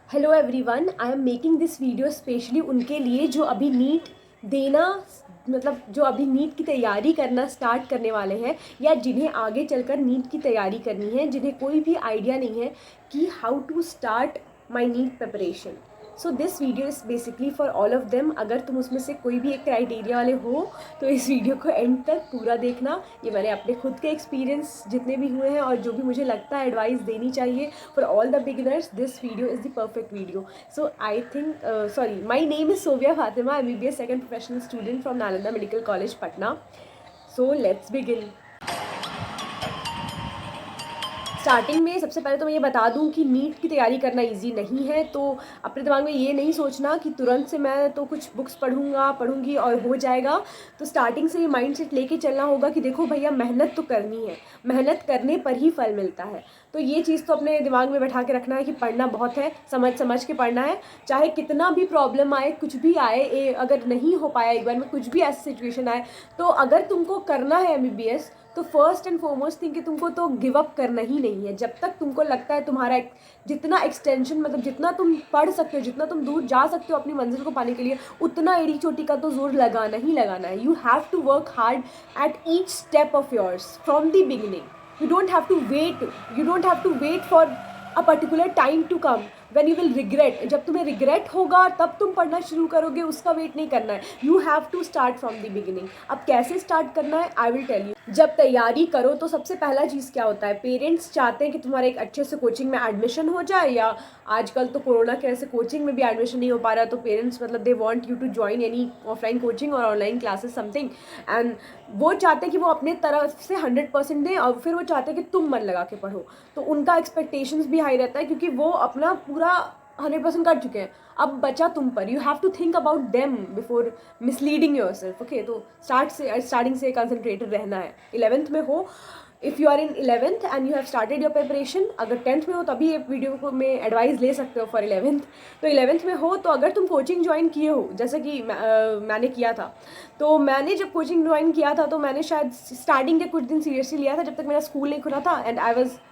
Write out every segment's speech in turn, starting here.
Hello everyone, I am making this video specially उनके लिए जो अभी नीट देना मतलब जो अभी नीट की तैयारी करना स्टार्ट करने वाले हैं या जिन्हें आगे चलकर नीट की तैयारी करनी है, जिन्हें कोई भी आइडिया नहीं है कि how to start my NEET preparation. So this video is basically for all of them. अगर तुम उसमें से कोई भी एक क्राइटेरिया वाले हो तो इस वीडियो को एंड तक पूरा देखना। ये मैंने अपने खुद के एक्सपीरियंस जितने भी हुए हैं और जो भी मुझे लगता है एडवाइस देनी चाहिए for all the beginners, this video is the perfect video. So I think my name is Sobia Fatima, MBBS second professional student from Nalanda medical college Patna. So let's begin. Starting में सबसे पहले तो मैं ये बता दूं कि नीट की तैयारी करना इजी नहीं है। तो अपने दिमाग में ये नहीं सोचना कि तुरंत से मैं तो कुछ बुक्स पढ़ूंगी और हो जाएगा। तो स्टार्टिंग से ये माइंडसेट लेके चलना होगा कि देखो भैया, मेहनत तो करनी है, मेहनत करने पर ही फल मिलता है। तो ये चीज़ तो अपने दिमाग में बैठा के रखना है कि पढ़ना बहुत है, समझ समझ के पढ़ना है। चाहे कितना भी प्रॉब्लम आए, कुछ भी आए, अगर नहीं हो पाया एक बार में, कुछ भी ऐसी सिचुएशन आए, तो अगर तुमको करना है MBBS तो फर्स्ट एंड फॉरमोस्ट थिंग कि तुमको तो गिव अप करना ही नहीं है। जब तक तुमको लगता है तुम्हारा जितना एक्सटेंशन मतलब जितना तुम पढ़ सकते हो, जितना तुम दूर जा सकते हो अपनी मंजिल को पाने के लिए, उतना एड़ी चोटी का तो जोर लगाना ही लगाना है। You have to work hard at each step of yours from the beginning. You don't have to wait for a particular time to come when you will regret. जब तुम्हें रिग्रेट होगा तब तुम पढ़ना शुरू करोगे, उसका वेट नहीं करना है। You have to start from the beginning. अब कैसे स्टार्ट करना है आई विल टेल यू। जब तैयारी करो तो सबसे पहला चीज़ क्या होता है, पेरेंट्स चाहते हैं कि तुम्हारा एक अच्छे से कोचिंग में एडमिशन हो जाए, या आजकल तो कोरोना की वजह से कोचिंग में भी एडमिशन नहीं हो पा रहा, तो पेरेंट्स मतलब they want you to join any offline coaching और ऑनलाइन क्लासेस समथिंग। एंड वो चाहते हैं कि वो अपने तरफ से 100% दें और फिर वो चाहते हैं कि तुम मन लगा के पढ़ो। तो उनका एक्सपेक्टेशंस भी हाई रहता है क्योंकि वो अपना पूरा 100% कर चुके हैं। अब बचा तुम पर। You have to think about them before misleading your self. Okay, तो स्टार्टिंग से कंसंट्रेटेड रहना है। 11th में हो, if you are in 11th and you have started your preparation, अगर 10th में हो तभी ये वीडियो को में एडवाइस ले सकते हो फॉर 11th। तो 11th में हो तो अगर तुम कोचिंग ज्वाइन किए हो, जैसे कि मैंने किया था, तो मैंने जब कोचिंग ज्वाइन किया था तो मैंने शायद स्टार्टिंग के कुछ दिन सीरियसली लिया था जब तक मेरा स्कूल नहीं खुला था एंड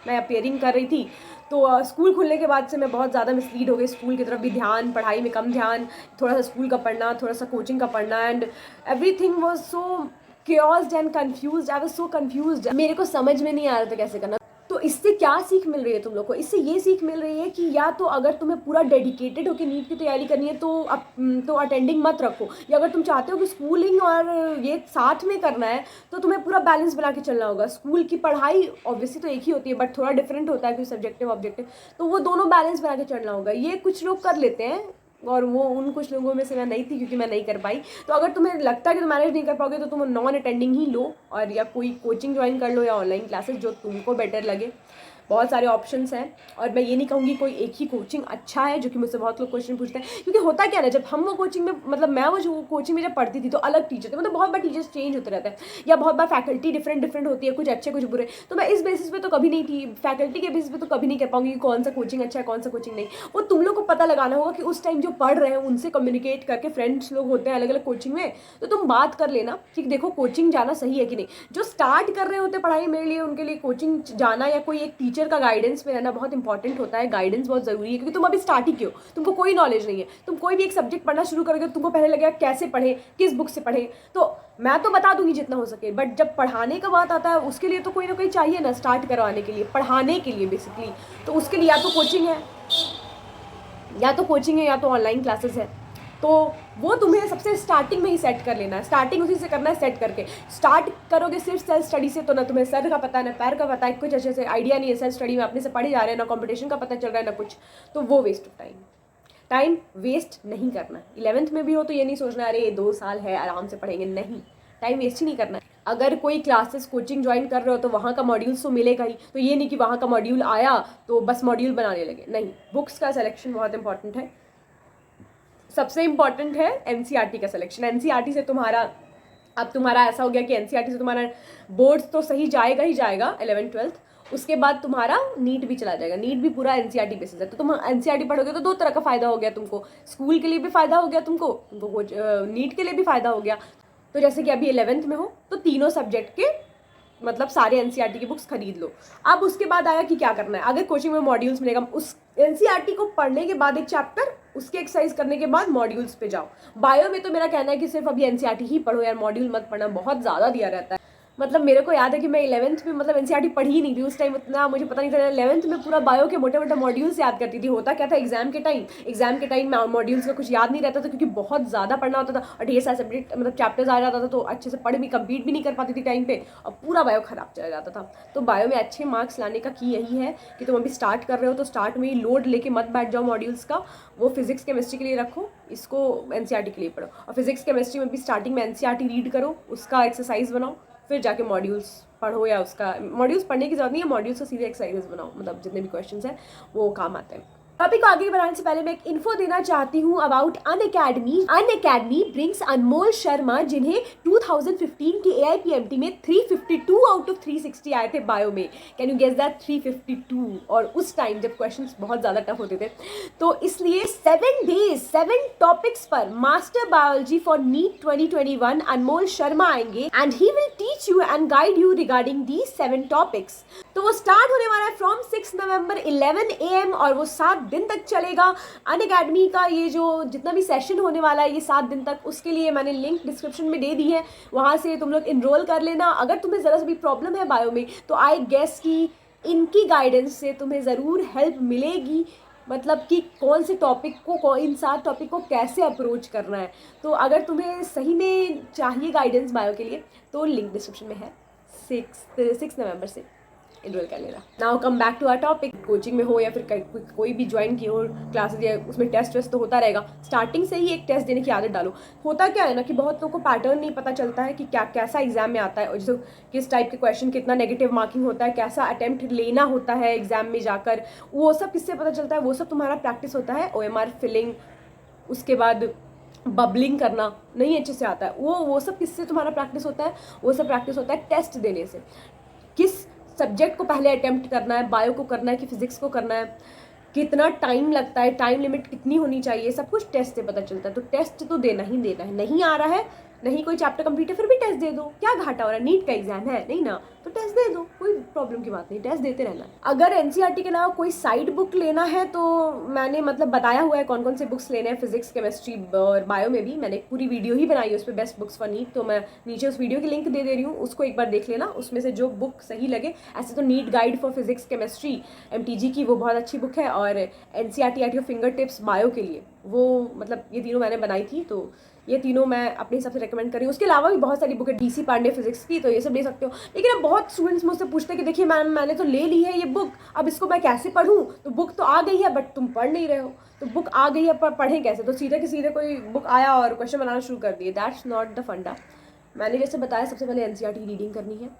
मैं अपेयरिंग कर रही थी। तो स्कूल खुलने के बाद से मैं बहुत ज़्यादा मिसलीड हो गई। स्कूल की तरफ भी ध्यान, पढ़ाई में कम ध्यान, थोड़ा सा स्कूल का पढ़ना, थोड़ा सा कोचिंग का पढ़ना, and everything was so chaosed and confused. I was so confused. मेरे को समझ में नहीं आ रहा था कैसे करना। तो इससे क्या सीख मिल रही है तुम लोग को? इससे ये सीख मिल रही है कि या तो अगर तुम्हें पूरा डेडिकेटेड होकर नीट की तैयारी करनी है तो अटेंडिंग मत रखो, या अगर तुम चाहते हो कि स्कूलिंग और ये साथ में करना है तो तुम्हें पूरा बैलेंस बना के चलना होगा। स्कूल की पढ़ाई ऑब्वियसली तो एक ही होती है बट थोड़ा डिफरेंट होता है, क्योंकि सब्जेक्टिव ऑब्जेक्टिव, तो वो दोनों बैलेंस बना के चलना होगा। ये कुछ लोग कर लेते हैं और वो उन कुछ लोगों में से मैं नहीं थी क्योंकि मैं नहीं कर पाई। तो अगर तुम्हें लगता है कि तुम मैनेज नहीं कर पाओगे तो तुम नॉन अटेंडिंग ही लो, और या कोई कोचिंग ज्वाइन कर लो या ऑनलाइन क्लासेस, जो तुमको बेटर लगे। बहुत सारे ऑप्शंस हैं और मैं ये नहीं कहूँगी कोई एक ही कोचिंग अच्छा है, जो कि मुझसे बहुत लोग क्वेश्चन पूछते हैं। क्योंकि होता क्या ना, जब हम वो कोचिंग में मतलब मैं वो जो कोचिंग में जब पढ़ती थी तो अलग टीचर थे, मतलब बहुत बार टीचर्स चेंज होते रहते हैं या बहुत बार फैकल्टी डिफरेंट होती है, कुछ अच्छे कुछ बुरे। तो मैं इस बेसिस पे तो कभी नहीं थी, फैकल्टी के बेसिस पे तो कभी नहीं कह पाऊंगी कि कौन सा कोचिंग अच्छा है कौन सा कोचिंग नहीं। वो तुम लोग को पता लगाना होगा कि उस टाइम जो पढ़ रहे हैं उनसे कम्युनिकेट करके, फ्रेंड्स लोग होते हैं अलग अलग कोचिंग में, तो तुम बात कर लेना कि देखो कोचिंग जाना सही है कि नहीं। जो स्टार्ट कर रहे होते पढ़ाई, मेरे लिए उनके लिए कोचिंग जाना या कोई एक टीचर का गाइडेंस रहना बहुत इंपॉर्टेंट होता है। गाइडेंस बहुत जरूरी है क्योंकि तुम अभी स्टार्ट ही क्यों, तुमको कोई नॉलेज नहीं है। तुम कोई भी एक सब्जेक्ट पढ़ना शुरू करोगे तुमको पहले लगेगा कैसे पढ़े, किस बुक से पढ़े। तो मैं तो बता दूंगी जितना हो सके, बट जब पढ़ाने का बात आता है उसके लिए तो कोई ना कोई चाहिए ना, स्टार्ट करवाने के लिए, पढ़ाने के लिए बेसिकली। तो उसके लिए या तो कोचिंग है या तो ऑनलाइन क्लासेस है। तो वो तुम्हें सबसे स्टार्टिंग में ही सेट कर लेना है। स्टार्टिंग उसी से करना है, सेट करके स्टार्ट करोगे सिर्फ सेल्फ स्टडी से तो ना तुम्हें सर का पता है ना पैर का पता है, कुछ अच्छे से आइडिया नहीं है, सेल्फ स्टडी में अपने से पढ़े जा रहे हैं, ना कंपटीशन का पता चल रहा है ना कुछ, तो वो वेस्ट ऑफ टाइम वेस्ट नहीं करना है। 11th में भी हो तो ये नहीं सोचना अरे 2 साल है आराम से पढ़ेंगे, नहीं, टाइम वेस्ट ही नहीं करना है। अगर कोई क्लासेस कोचिंग ज्वाइन कर रहे हो तो वहाँ का मॉड्यूल्स तो मिलेगा ही, तो ये नहीं कि वहाँ का मॉड्यूल आया तो बस मॉड्यूल बनाने लगे, नहीं। बुक्स का सिलेक्शन बहुत इंपॉर्टेंट है। सबसे इंपॉर्टेंट है NCERT का सिलेक्शन। NCERT से तुम्हारा ऐसा हो गया कि NCERT से तुम्हारा बोर्ड्स तो सही जाएगा ही जाएगा 11th 12th, उसके बाद तुम्हारा नीट भी चला जाएगा। नीट भी पूरा NCERT बेसिस है, तो तुम NCERT पढ़ोगे तो 2 तरह का फायदा हो गया तुमको, स्कूल के लिए भी फायदा हो गया तुमको नीट के लिए भी फायदा हो गया। तो जैसे कि अभी 11th में हो तो तीनों सब्जेक्ट के मतलब सारे एनसीईआरटी की बुक्स खरीद लो। अब उसके बाद आया कि क्या करना है। अगर कोचिंग में मॉड्यूल्स मिलेगा, उस एनसीईआरटी को पढ़ने के बाद एक चैप्टर, उसके एक्सरसाइज करने के बाद मॉड्यूल्स पे जाओ। बायो में तो मेरा कहना है कि सिर्फ अभी एनसीईआरटी ही पढ़ो यार, मॉड्यूल मत पढ़ना, बहुत ज़्यादा दिया रहता है। मतलब मेरे को याद है कि मैं 11th में मतलब एनसीईआरटी पढ़ी ही नहीं थी उस टाइम, उतना मुझे पता नहीं था। 11th में पूरा बायो के मोटे मोटे मॉड्यूल्स याद करती थी। होता क्या था, एग्जाम के टाइम मॉड्यूल्स का कुछ याद नहीं रहता था, क्योंकि बहुत ज़्यादा पढ़ना होता था और ढेर सारे सब्जेक्ट मतलब चैप्टर्स आ जाता था, तो अच्छे से पढ़ भी कंप्लीट भी नहीं कर पाती थी टाइम पे, और पूरा बायो खराब चला जाता था। तो बायो में अच्छे मार्क्स लाने का की यही है कि तुम अभी स्टार्ट कर रहे हो तो स्टार्ट में ही लोड लेके मत बैठ जाओ मॉड्यूल्स का। वो फिजिक्स केमिस्ट्री के लिए रखो, इसको एनसीईआरटी के लिए पढ़ो। और फिजिक्स केमिस्ट्री में भी स्टार्टिंग में एनसीईआरटी रीड करो, उसका एक्सरसाइज बनाओ, फिर जाके मॉड्यूल्स पढ़ो, या उसका मॉड्यूल्स पढ़ने की जरूरत नहीं है, मॉड्यूल्स का सीधे एक्सरसाइजेस बनाओ, मतलब जितने भी क्वेश्चंस हैं वो काम आते हैं। टॉपिक को आगे बढ़ाने से पहले मैं एक इन्फो देना चाहती हूँ अबाउट अनअकैडमी। अनअकैडमी ब्रिंग्स अनमोल शर्मा, जिन्हें 2015 की AIPMT में 352 आउट ऑफ 360 आए थे बायो में। Can you guess that, 352। और उस टाइम जब क्वेश्चंस बहुत ज़्यादा टफ होते थे, तो इसलिए 7 डेज 7 टॉपिक्स पर मास्टर बायोलॉजी फॉर नीट 2021 अनमोल शर्मा आएंगे and he will teach you and guide you regarding the 7 topics. तो वो स्टार्ट होने वाला है फ्रॉम 6 नवंबर 11 AM और वो 7 दिन तक चलेगा। अनअकैडमी का ये जो जितना भी सेशन होने वाला है ये 7 दिन तक, उसके लिए मैंने लिंक डिस्क्रिप्शन में दे दी है, वहाँ से तुम लोग इनरोल कर लेना। अगर तुम्हें ज़रा सा भी प्रॉब्लम है बायो में तो आई गेस कि इनकी गाइडेंस से तुम्हें ज़रूर हेल्प मिलेगी, मतलब कि कौन से टॉपिक को, इन 7 टॉपिक को कैसे अप्रोच करना है। तो अगर तुम्हें सही में चाहिए गाइडेंस बायो के लिए तो लिंक डिस्क्रिप्शन में है। 6 नवंबर से इनरोल कर लेना। Now come back to our topic. Coaching में हो या फिर कोई भी ज्वाइन की हो क्लासेस, या उसमें टेस्ट वेस्ट तो होता रहेगा। स्टार्टिंग से ही एक टेस्ट देने की आदत डालो। होता क्या है ना कि बहुत लोगों को पैटर्न नहीं पता चलता है कि क्या कैसा एग्जाम में आता है, और जैसे किस टाइप के क्वेश्चन, कितना नेगेटिव मार्किंग होता है, कैसा अटेम्प्ट लेना होता है एग्जाम में जाकर, वो सब किससे पता चलता है? वो सब तुम्हारा प्रैक्टिस होता है। OMR फिलिंग, उसके बाद बबलिंग करना नहीं अच्छे से आता है, वो सब किससे तुम्हारा प्रैक्टिस होता है? वो सब प्रैक्टिस होता है टेस्ट देने से। किस सब्जेक्ट को पहले अटेम्प्ट करना है, बायो को करना है कि फिजिक्स को करना है, कितना टाइम लगता है, टाइम लिमिट कितनी होनी चाहिए, सब कुछ टेस्ट से पता चलता है। तो टेस्ट तो देना ही देना है। नहीं आ रहा है, नहीं कोई चैप्टर कंप्लीट है, फिर भी टेस्ट दे दो, क्या घाटा हो रहा है? नीट का एग्जाम है नहीं ना, तो टेस्ट दे दो, कोई प्रॉब्लम की बात नहीं, टेस्ट देते रहना। अगर एनसीईआरटी के अलावा कोई साइड बुक लेना है तो मैंने मतलब बताया हुआ है कौन कौन से बुक्स लेने हैं। फिजिक्स, केमिस्ट्री और बायो में भी मैंने एक पूरी वीडियो ही बनाई है उस पर, बेस्ट बुक्स फॉर नीट। तो मैं नीचे उस वीडियो की लिंक दे रही हूँ, उसको एक बार देख लेना, उसमें से जो बुक सही लगे। ऐसे तो NEET guide for physics chemistry MTG की वो बहुत अच्छी बुक है, और NCERT at your finger tips bio के लिए वो मतलब ये तीनों मैंने बनाई थी, तो ये तीनों मैं अपने हिसाब से रेकमेंड कर रही हूँ। उसके अलावा भी बहुत सारी बुक है, DC पांडे फिजिक्स की, तो ये सब ले सकते हो। लेकिन अब बहुत स्टूडेंट्स मुझसे पूछते हैं कि देखिए मैम मैंने तो ले ली है ये बुक, अब इसको मैं कैसे पढ़ूँ? तो बुक तो आ गई है बट तुम पढ़ नहीं रहे हो, तो बुक आ गई है पर पढ़ें कैसे? तो सीधे के सीधे कोई बुक आया और क्वेश्चन बनाना शुरू कर दिए, दैट्स नॉट द फंडा। मैंने जैसे बताया, सबसे पहले NCERT रीडिंग करनी है।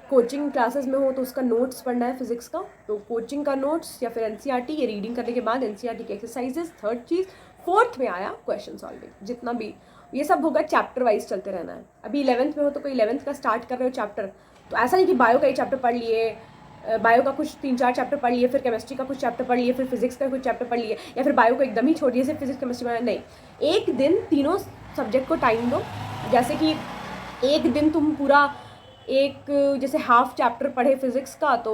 कोचिंग क्लासेस में हो तो उसका नोट्स पढ़ना है फिजिक्स का, तो कोचिंग का नोट्स या फिर NCERT, ये रीडिंग करने के बाद NCERT की एक्सरसाइजेस, थर्ड चीज़। फोर्थ में आया क्वेश्चन सॉल्विंग, जितना भी ये सब होगा चैप्टर वाइज चलते रहना है। अभी 11th में हो तो कोई 11th का स्टार्ट कर रहे हो चैप्टर, तो ऐसा नहीं कि बायो का एक चैप्टर पढ़ लिए, बायो का कुछ 3-4 चैप्टर पढ़ लिए, फिर केमिस्ट्री का कुछ चैप्टर पढ़ लिए, फिर फिजिक्स का कुछ चैप्टर पढ़ लिए, या फिर बायो को एकदम ही छोड़ दिए, सिर्फ फिजिक्स केमिस्ट्री में नहीं। एक दिन तीनों सब्जेक्ट को टाइम दो। जैसे कि एक दिन तुम पूरा एक जैसे हाफ चैप्टर पढ़े फिजिक्स का, तो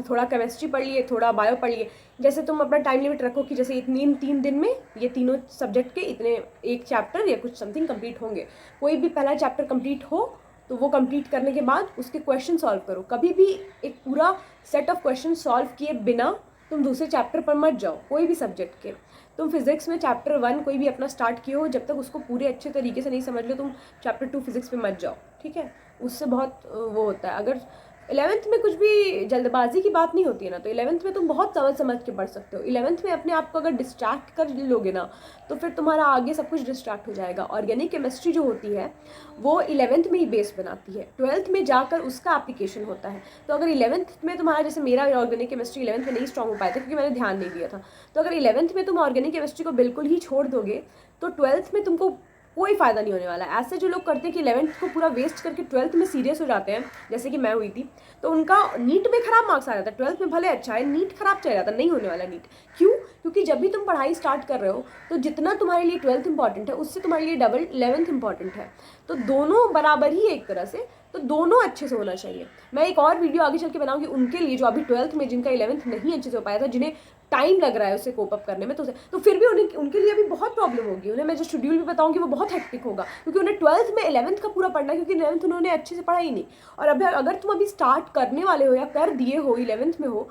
थोड़ा केमिस्ट्री पढ़ लिए, थोड़ा बायो पढ़ लिए। जैसे तुम अपना टाइम लिमिट रखो कि जैसे इतनी 3 दिन में ये तीनों सब्जेक्ट के इतने एक चैप्टर या कुछ समथिंग कंप्लीट होंगे। कोई भी पहला चैप्टर कंप्लीट हो तो वो कंप्लीट करने के बाद उसके क्वेश्चन सॉल्व करो। कभी भी एक पूरा सेट ऑफ क्वेश्चन सॉल्व किए बिना तुम दूसरे चैप्टर पर मत जाओ, कोई भी सब्जेक्ट के। तुम फिजिक्स में चैप्टर 1 कोई भी अपना स्टार्ट किए हो, जब तक उसको पूरे अच्छे तरीके से नहीं समझ लो तुम चैप्टर 2 फिजिक्स में मत जाओ, ठीक है? उससे बहुत वो होता है। अगर 11th में कुछ भी जल्दबाजी की बात नहीं होती है ना, तो 11th में तुम बहुत समझ के पढ़ सकते हो। 11th में अपने आप को अगर डिस्ट्रैक्ट कर लोगे ना, तो फिर तुम्हारा आगे सब कुछ डिस्ट्रैक्ट हो जाएगा। ऑर्गेनिक केमिस्ट्री जो होती है वो 11th में ही बेस बनाती है, 12th में जाकर उसका एप्लीकेशन होता है। तो अगर 11th में तुम्हारा, जैसे मेरा ऑर्गेनिक केमिस्ट्री 11th में नहीं स्ट्रॉन्ग हो पाया था क्योंकि मैंने ध्यान नहीं दिया था, तो अगर 11th में तुम ऑर्गेनिक केमिस्ट्री को बिल्कुल ही छोड़ दोगे तो 12th में तुमको कोई फ़ायदा नहीं होने वाला। ऐसे जो लोग करते हैं कि 11th को पूरा वेस्ट करके 12th में सीरियस हो जाते हैं, जैसे कि मैं हुई थी, तो उनका नीट में ख़राब मार्क्स आ जाता है। 12th में भले अच्छा है, नीट ख़राब चला जाता, नहीं होने वाला नीट। क्यों? क्योंकि जब भी तुम पढ़ाई स्टार्ट कर रहे हो तो जितना तुम्हारे लिए 12th इंपॉर्टेंट है उससे तुम्हारे लिए डबल 11th इंपॉर्टेंट है। तो दोनों बराबर ही एक तरह से, तो दोनों अच्छे से होना चाहिए। मैं एक और वीडियो आगे चल के बनाऊंगी उनके लिए जो अभी 12th में जिनका 11th नहीं अच्छे से हो पाया था, जिन्हें टाइम लग रहा है उसे कोप अप करने में, तो फिर भी उनके लिए अभी बहुत प्रॉब्लम होगी। उन्हें मैं जो शेड्यूल भी बताऊंगी वो बहुत हेक्टिक होगा, क्योंकि उन्हें 12th में 11th का पूरा पढ़ना है, क्योंकि 11th उन्होंने अच्छे से पढ़ा ही नहीं। और अगर तुम अभी स्टार्ट करने वाले हो या कर दिए हो, 11th में हो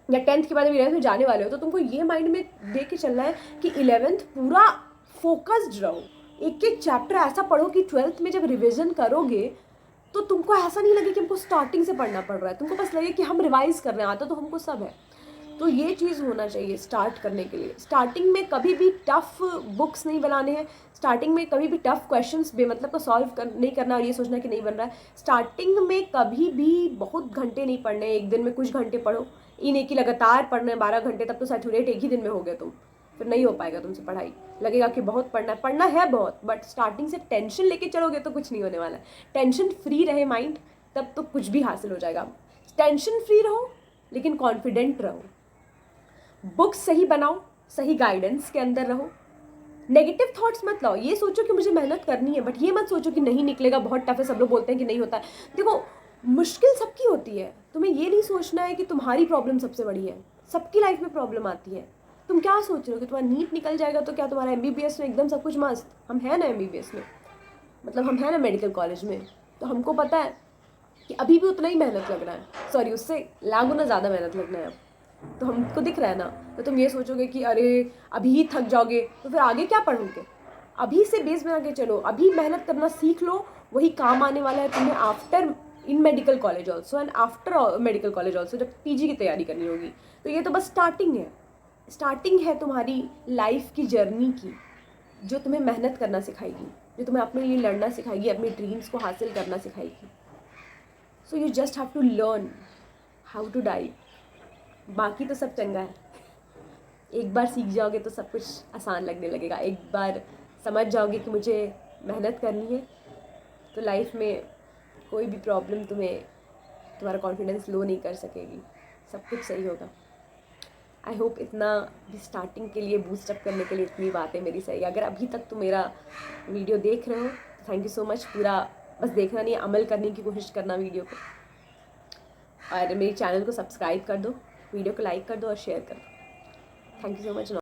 या 10th के बाद 11th में जाने वाले हो, तो तुमको ये माइंड में दे के चलना है कि 11th पूरा फोकस्ड रहो, एक एक चैप्टर ऐसा पढ़ो कि 12th में जब रिविजन करोगे तो तुमको ऐसा नहीं लगे कि हमको स्टार्टिंग से पढ़ना पड़ रहा है, तुमको बस लगे कि हम रिवाइज कर रहे हैं, आता तो हमको सब है। तो ये चीज़ होना चाहिए स्टार्ट करने के लिए। स्टार्टिंग में कभी भी टफ बुक्स नहीं बनाने हैं, स्टार्टिंग में कभी भी टफ क्वेश्चंस बेमतलब का सॉल्व नहीं करना और ये सोचना कि नहीं बन रहा है। स्टार्टिंग में कभी भी बहुत घंटे नहीं पढ़ने, एक दिन में कुछ घंटे पढ़ो, इन एक ही लगातार पढ़ना है 12 घंटे, तब तो सैचुरेट एक ही दिन में हो गए तुम, फिर नहीं हो पाएगा तुमसे पढ़ाई। लगेगा कि बहुत पढ़ना है बहुत, बट स्टार्टिंग से टेंशन लेके चलोगे तो कुछ नहीं होने वाला है। टेंशन फ्री रहे माइंड, तब तो कुछ भी हासिल हो जाएगा। टेंशन फ्री रहो लेकिन कॉन्फिडेंट रहो, बुक्स सही बनाओ, सही गाइडेंस के अंदर रहो, नेगेटिव थॉट्स मत लाओ। ये सोचो कि मुझे मेहनत करनी है, बट ये मत सोचो कि नहीं निकलेगा, बहुत टफ है, सब लोग बोलते हैं कि नहीं होता है। देखो, मुश्किल सबकी होती है, तुम्हें ये नहीं सोचना है कि तुम्हारी प्रॉब्लम सबसे बड़ी है। सबकी लाइफ में प्रॉब्लम आती है। तुम क्या सोच रहे हो कि तुम्हारा नीट निकल जाएगा तो क्या तुम्हारा MBBS में एकदम सब कुछ मस्त? हम हैं ना MBBS में, मतलब हम हैं ना मेडिकल कॉलेज में, तो हमको पता है कि अभी भी उतना ही मेहनत लगना है, सॉरी उससे लाख गुना ज़्यादा मेहनत लगना है अब। तो हमको दिख रहा है ना। तो तुम ये सोचोगे कि अरे अभी ही थक जाओगे तो फिर आगे क्या पढ़ोगे? अभी से बेस बना के चलो, अभी मेहनत करना सीख लो, वही काम आने वाला है तुम्हें after in medical college also and after medical college also, जब PG की तैयारी करनी होगी। तो ये तो बस स्टार्टिंग है तुम्हारी लाइफ की जर्नी की, जो तुम्हें मेहनत करना सिखाएगी, जो तुम्हें अपने लिए लड़ना सिखाएगी, अपने ड्रीम्स को हासिल करना सिखाएगी। So you just have to learn how to dive. बाकी तो सब चंगा है। एक बार सीख जाओगे तो सब कुछ आसान लगने लगेगा। एक बार समझ जाओगे कि मुझे मेहनत करनी है, तो लाइफ में कोई भी प्रॉब्लम तुम्हारा कॉन्फिडेंस लो नहीं कर सकेगी, सब कुछ सही होगा। आई होप इतना भी स्टार्टिंग के लिए बूस्टअप करने के लिए इतनी बातें मेरी सही। अगर अभी तक तुम मेरा वीडियो देख रहे हो तो थैंक यू सो मच। पूरा बस देखना नहीं, अमल करने की कोशिश करना वीडियो को, और मेरे चैनल को सब्सक्राइब कर दो, वीडियो को लाइक कर दो और शेयर कर दो। Thank you so much.